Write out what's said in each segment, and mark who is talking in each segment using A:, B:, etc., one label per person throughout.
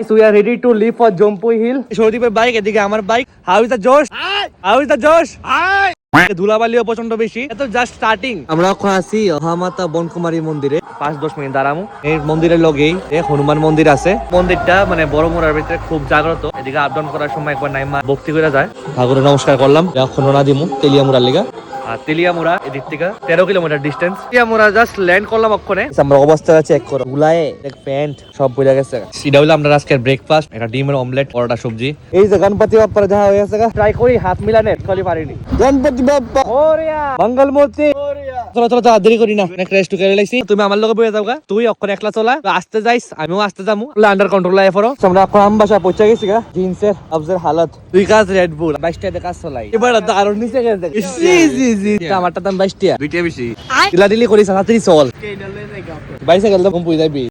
A: Guys, we are ready to leave for Jompu Hill. সৌদীপের bike, এদিকে আমার bike. How is the Josh? How is the Josh? ধুলাবালিও প্রচন্ড বেশি, এত জাস্ট স্টার্টিং। আমরা এখন আছি মহামাতা বনকুমারী মন্দিরে। 5-10 মিনিট দাঁড়ামু। এই মন্দিরের লগেই হনুমান মন্দির আছে। মন্দিরটা মানে বড় মোড়ার ভিতরে খুব জাগ্রত। এদিকে আপ ডাউন করার সময় একবার নাইমা ভক্তি করে যায়। ঠাকুরের নমস্কার করলাম, এখন রওনা দিমু তেলিয়ামুড়ার লিগা। আর তেলিয়ামুড়া এদিক থেকে 13 kilometre distance. Teliamura just land করলাম ওখানে। আমরা অবস্থা চেক করো, গুলায়ে প্যান্ট সব বইলা গেছে। সেটা হলো আমরা আজকের ব্রেকফাস্ট, একটা ডিমের অমলেট, পরোটা সবজি। এই যে গণপতি বাপ্পার যা হয়ে গেছে, ট্রাই করি হাত মিলানে, খালি পারিনি। গণপতি বাপ্পা ওরিয়া মঙ্গলমূর্তি ওরিয়া। চলো চলো দেরি করি না, নেক্সট রেস্ট করে লাইছি। তুমি আমার লগে বইয়া যাওগা, তুই অক্ষরে একলা চলা, আস্তে যাইস, আমিও আস্তে যামু, আন্ডার কন্ট্রোল আই ফরো। আমরা এখন আমবাসা পৌঁছে গেছি গা। জিন্সের আফজের হালত দুই কাজ রেড বুল 22 টাকা কাজ চলাই। এবার আরো নিচে গেছে। জি আমারটা দাম 22 টাকা, দুইটা বেশি। দিলাদিলি করিস তাড়াতাড়ি চল। বাইসাইকেল তো কম পড়ে যাবি।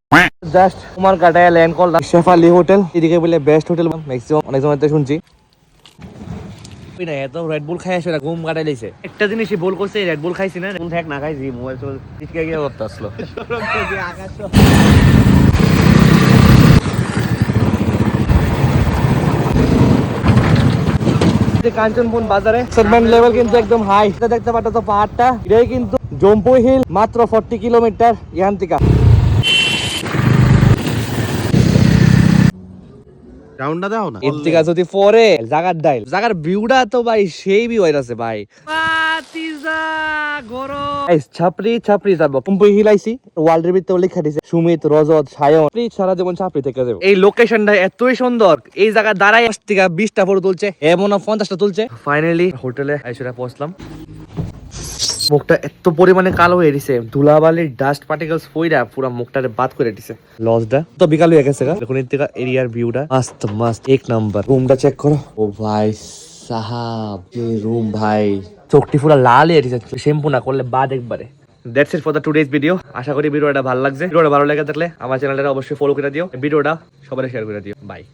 A: জাস্ট তোমার গাটায় ল্যান্ড করলাম শেফালি হোটেল। এদিকে বলে বেস্ট হোটেল ম্যাক্সিমাম অনেক সময় শুনছি। এত রেড বুল খাই আসে না, ঘুম কাটাই লাইছে। একটা জিনিসই ভুল করছে, রেড বুল খাইছি না, ঠেক না খাইছি, মোবাইল চল টিটকে গিয়ে করতে আসলো। কাঞ্চনপুর বাজারে সেগমেন্ট লেভেল কিন্তু একদম হাই। দেখতে পাচ্ছ তো পাহাড়টা, এটাই কিন্তু জম্পু হিল, মাত্র 40 কিলোমিটার এখান থেকে।
B: রাউন্ডটা দাও না,
A: এর থেকে যদি পরে জাগার ডাইল, জাগার ভিউটা তো ভাই সেই ভিউ আছে ভাই। ছাপড়ি ছাপড়ি যাবো জম্পু হিল আইছি। ওয়ার্ল্ডের ভিতরে লেখা দিছে সুমিত, রজত, সায়ন, সারা জীবন ছাপড়ি থেকে যাবে। এই লোকেশনটা এতই সুন্দর, এই জায়গা দাঁড়ায় 20টা ফটো তুলছে, এমন 50টা তুলছে। ফাইনালি হোটেলে এসে পৌঁছলাম। মুখটা এত পরিমাণে কালো হয়ে গেছে, ধুলাবালির ডাস্ট পার্টিকেলস পইরা পুরো মুখটারে বাদ করে দিছে। লজটা তো বিকাল হয়ে গেছে, এখন এর থেকে এরিয়ার ভিউটা মস্ত মস্ত এক নাম্বার। রুমটা চেক করো, ও ভাই সাহাব এই রুম ভাই, চোখটি পুরো লাল হয়ে গেছে, শ্যাম্পু না করলে বাদ একবারে। That's it for the today's video. আশা করি ভিডিওটা ভালো লাগছে। ভিডিওটা ভালো লেগে থাকলে আমার চ্যানেলটা অবশ্যই ফলো করে দিও, ভিডিওটা সবাই শেয়ার করে দিও। বাই।